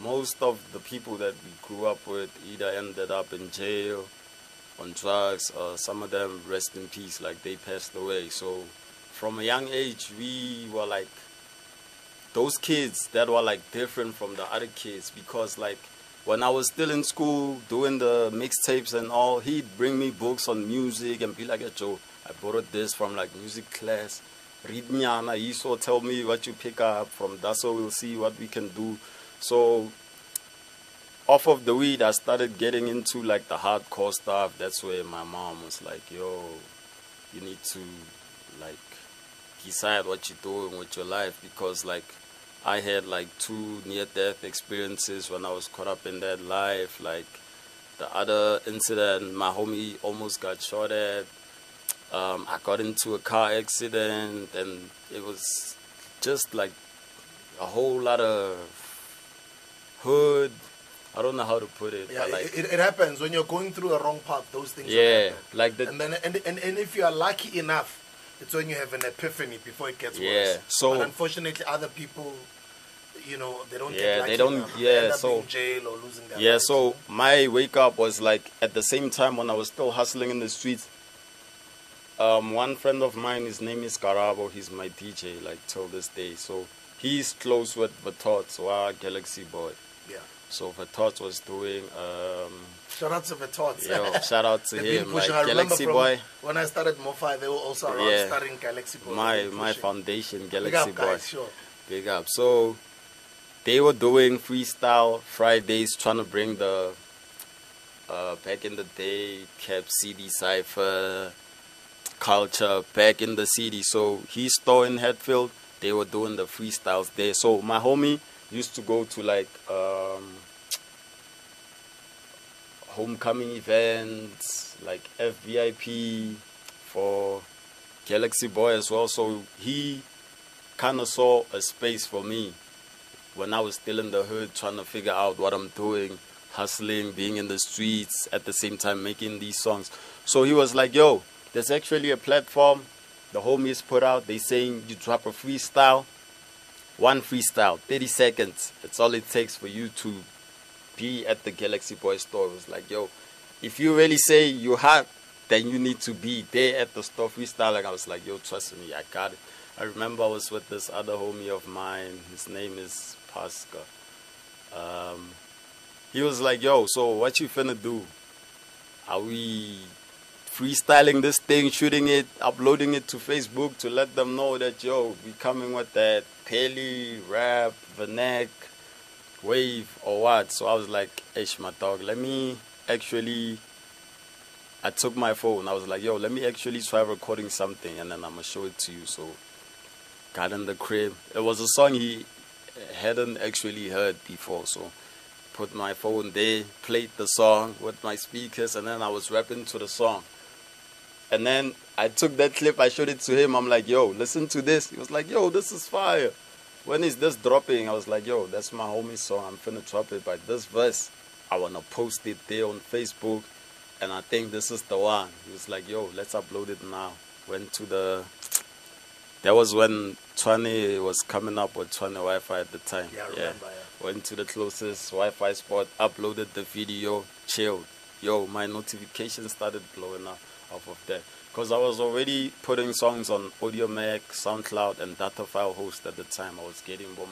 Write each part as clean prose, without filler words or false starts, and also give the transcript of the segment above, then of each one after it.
most of the people that we grew up with either ended up in jail, on drugs, or some of them, rest in peace, like they passed away. So from a young age, we were like those kids that were like different from the other kids, because like when I was still in school doing the mixtapes and all, he'd bring me books on music and be like, "Hey, Joe, I borrowed this from like music class. Read Nyana." He used to tell me what you pick up from that, so we'll see what we can do. So off of the weed, I started getting into like the hardcore stuff. That's where my mom was like, "Yo, you need to like decide what you're doing with your life," because like I had like 2 near-death experiences when I was caught up in that life. Like the other incident, my homie almost got shot at. I got into a car accident, and it was just like a whole lot of hood. I don't know how to put it. Yeah, but like, it happens when you're going through a wrong path. Those things yeah, happen. like the, And then and if you are lucky enough, it's when you have an epiphany before it gets yeah. worse. So but unfortunately, other people, they don't yeah, get lucky they don't. enough. They Yeah, end up so in jail or losing their yeah, lives. so my wake up was like at the same time when I was still hustling in the streets. One friend of mine, his name is Karabo. He's my DJ, like till this day. So he's close with Vatot, our Galaxy Boy. Yeah. So Vatot was doing. Shout out to the Tots. Yo, shout out to They've been him, like pushing. I remember Galaxy from Boy. when I started Mofi, they were also around Yeah. starting Galaxy Boy. My foundation, Big Galaxy up, Boy. guys, sure. Big up. So they were doing freestyle Fridays, trying to bring the back in the day Cap CD Cypher culture back in the city. So his store in Hatfield, they were doing the freestyles there. So my homie used to go to like homecoming events, like FVIP for Galaxy Boy as well. So he kind of saw a space for me when I was still in the hood, trying to figure out what I'm doing, hustling, being in the streets, at the same time making these songs. So he was like, "Yo, there's actually a platform the homies put out. They saying you drop a freestyle, one freestyle, 30 seconds. It's all it takes for you to be at the Galaxy Boy store." It was like, "Yo, if you really say you hot, then you need to be there at the store freestyling." I was like, "Yo, trust me, I got it." I remember I was with this other homie of mine. His name is Pascal. He was like, "Yo, so what you finna do? Are we freestyling this thing, shooting it, uploading it to Facebook to let them know that, yo, we coming with that Pele, rap, vernac, wave, or what?" So I was like, "Ish, my dog, let me actually..." I took my phone. I was like, "Yo, let me actually try recording something, and then I'm going to show it to you." So got in the crib. It was a song he hadn't actually heard before, so put my phone there, played the song with my speakers, and then I was rapping to the song. And then I took that clip, I showed it to him. I'm like, "Yo, listen to this." He was like, "Yo, this is fire. When is this dropping?" I was like, "Yo, that's my homie's song. I'm finna drop it. But this verse, I want to post it there on Facebook. And I think this is the one." He was like, "Yo, let's upload it now." Went to the... That was when 20 was coming up with 20 Wi-Fi at the time. Yeah, I remember, yeah. Went to the closest Wi-Fi spot, uploaded the video, chilled. Yo, my notifications started blowing up off of that. Because I was already putting songs on AudioMac, SoundCloud, and Datafile Host at the time. I was getting about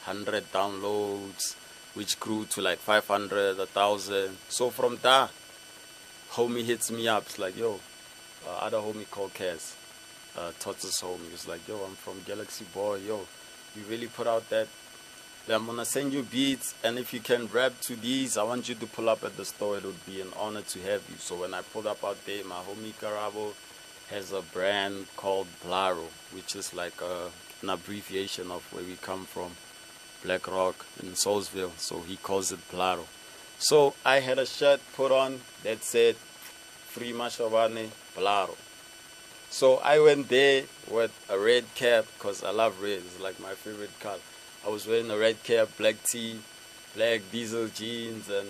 100 downloads, which grew to like 500, 1,000. So from that, homie hits me up. It's like, "Yo," other homie called Cass, Tots' homie. It's like, "Yo, I'm from Galaxy Boy. Yo, you really put out that. I'm going to send you beats, and if you can rap to these, I want you to pull up at the store. It would be an honor to have you." So when I pulled up out there, my homie Karabo has a brand called Blaro, which is like an abbreviation of where we come from, Black Rock in Soulsville. So he calls it Blaro. So I had a shirt put on that said, "Free Mashabane, Blaro." So I went there with a red cap, because I love red. It's like my favorite color. I was wearing a red cap, black tee, black diesel jeans, and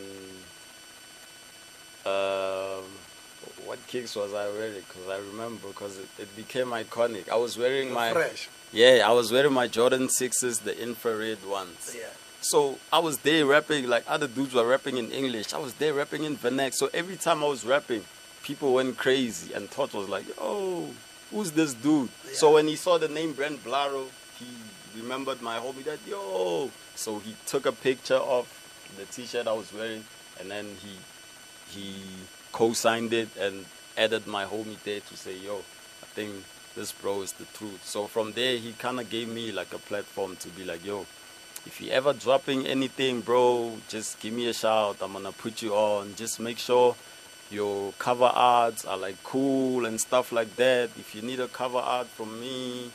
what kicks was I wearing? Because I remember, because it became iconic. I was wearing my... Fresh. Yeah, I was wearing my Jordan 6s, the infrared ones. Yeah. So I was there rapping, like other dudes were rapping in English. I was there rapping in Vernac. So every time I was rapping, people went crazy and thought was like, oh, who's this dude? Yeah. So when he saw the name Brent Blaro, he remembered my homie that, yo. So he took a picture of the t-shirt I was wearing, and then he co-signed it and added my homie there to say, yo, I think this bro is the truth. So from there, he kind of gave me like a platform to be like, yo, if you ever dropping anything, bro, just give me a shout. I'm going to put you on. Just make sure your cover arts are like cool and stuff like that. If you need a cover art from me,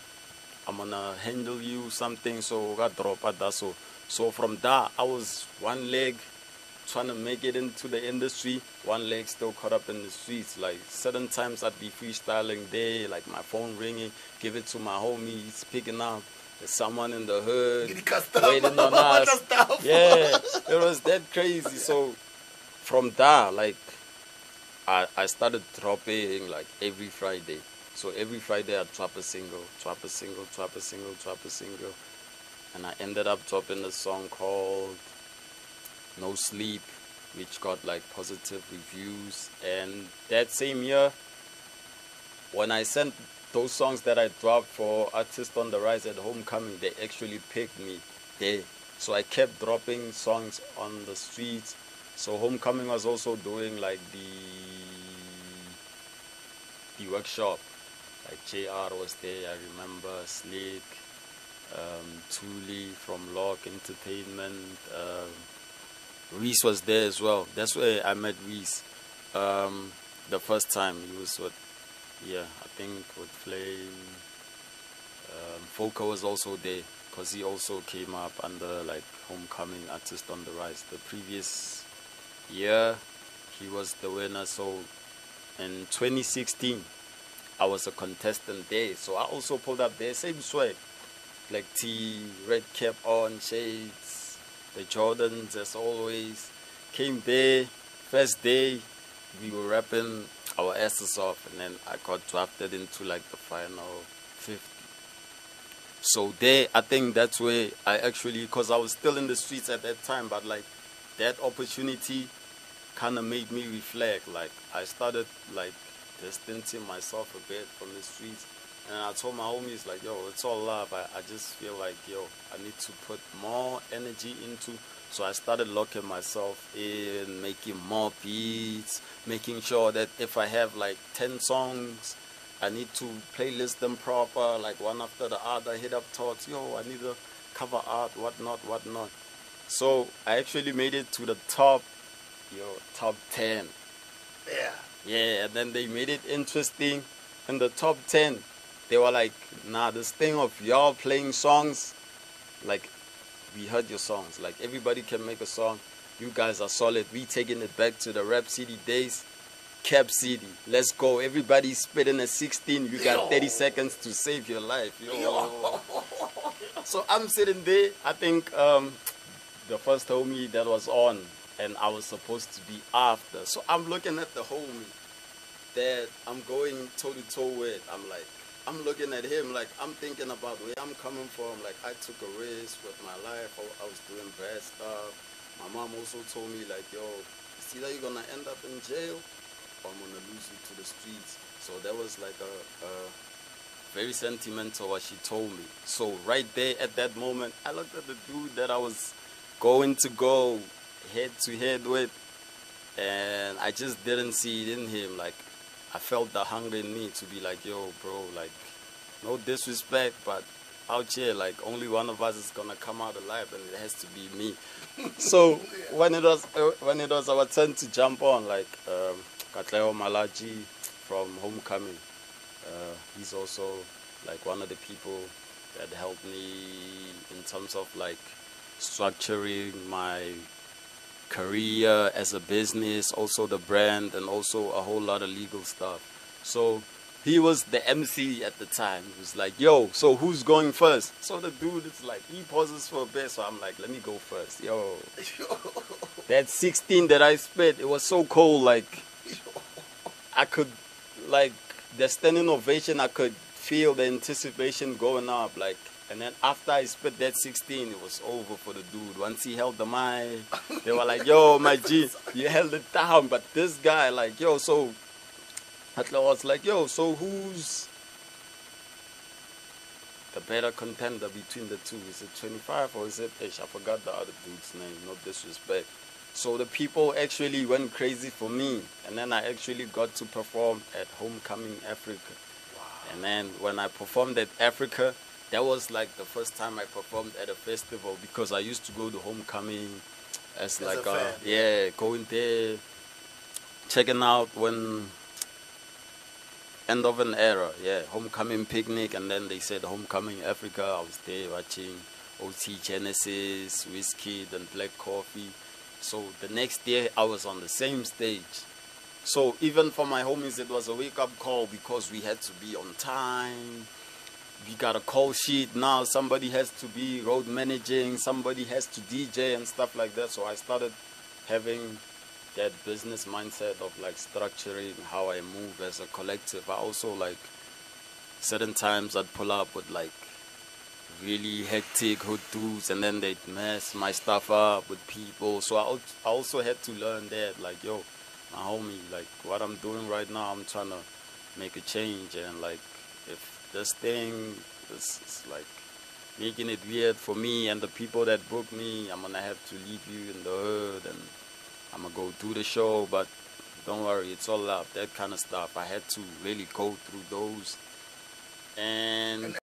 I'm going to handle you something. So I drop at that. So from that, I was one leg trying to make it into the industry, one leg still caught up in the streets. Like certain times I'd be freestyling there, like my phone ringing, give it to my homie, he's picking up. There's someone in the hood waiting on us. Yeah, it was that crazy. So from that, like I started dropping like every Friday. So every Friday I'd drop a single. And I ended up dropping a song called No Sleep, which got like positive reviews. And that same year, when I sent those songs that I dropped for Artists on the Rise at Homecoming, they actually picked me there. So I kept dropping songs on the streets. So Homecoming was also doing like the workshop. Like JR was there, I remember, Slick, Thuli from Lock Entertainment, Reese was there as well. That's where I met Reese the first time. He was I think with Flame. Foco was also there because he also came up under like Homecoming Artist on the Rise. The previous year, he was the winner. So in 2016, I was a contestant there. So I also pulled up there, same swag, like tee, red cap on, shades, the Jordans as always. Came there, first day, we were rapping our asses off, and then I got drafted into like the final 50. So there, I think that's where I actually, because I was still in the streets at that time, but like that opportunity kind of made me reflect. Like I started like distancing myself a bit from the streets. And I told my homies, like, yo, it's all love. I just feel like, yo, I need to put more energy into. So I started locking myself in, making more beats, making sure that if I have like 10 songs, I need to playlist them proper, like one after the other, hit up thoughts, yo, I need a cover art, whatnot. So I actually made it to the top 10. Yeah. Yeah, and then they made it interesting. In the top 10, they were like, nah, this thing of y'all playing songs, like, we heard your songs. Like, everybody can make a song. You guys are solid. We taking it back to the Rap City days. Cap City, let's go. Everybody spitting a 16. You got 30 seconds to save your life. Yo. So I'm sitting there. I think the first homie that was on, and I was supposed to be after. So I'm looking at the homie that I'm going toe-to-toe with. I'm looking at him like I'm thinking about where I'm coming from. Like I took a risk with my life. I was doing bad stuff. My mom also told me like, yo, it's either you're gonna end up in jail or I'm gonna lose you to the streets. So that was like a very sentimental what she told me. So right there at that moment, I looked at the dude that I was going to go head to head with, and I just didn't see it in him. Like I felt the hunger in me to be like, yo, bro, like no disrespect, but out here, like only one of us is gonna come out alive, and it has to be me. So when it was our turn to jump on, like Katleo Malachi from Homecoming, he's also like one of the people that helped me in terms of like structuring my career as a business, also the brand, and also a whole lot of legal stuff. So he was the MC at the time. He was like, yo, so who's going first? So the dude is like, he pauses for a bit, so I'm like, let me go first. Yo, that 16 that I spit, it was so cold. Like I could, like the standing ovation, I could feel the anticipation going up. Like And then after I spit that 16, it was over for the dude. Once he held the mic, they were like, yo, my G, you held it down. But this guy, like, yo, so I was like, yo, so who's the better contender between the two? Is it 25 or is it Ish? I forgot the other dude's name, no disrespect. So the people actually went crazy for me. And then I actually got to perform at Homecoming Africa. Wow. And then when I performed at Africa, that was like the first time I performed at a festival, because I used to go to Homecoming as like a fan. yeah, going there, checking out when end of an era, yeah, Homecoming picnic, and then they said Homecoming Africa. I was there watching OT Genesis, Whiskey, and Black Coffee. So the next day I was on the same stage. So even for my homies, it was a wake-up call, because we had to be on time. We got a call sheet now. Somebody has to be road managing. Somebody has to DJ and stuff like that. So I started having that business mindset of like structuring how I move as a collective. I also like certain times I'd pull up with like really hectic hood dudes, and then they'd mess my stuff up with people. So I also had to learn that, like, yo, my homie, like what I'm doing right now, I'm trying to make a change, and like if this thing is like making it weird for me and the people that book me, I'm gonna have to leave you in the hood, and I'm gonna go do the show, but don't worry, it's all up, that kind of stuff. I had to really go through those. And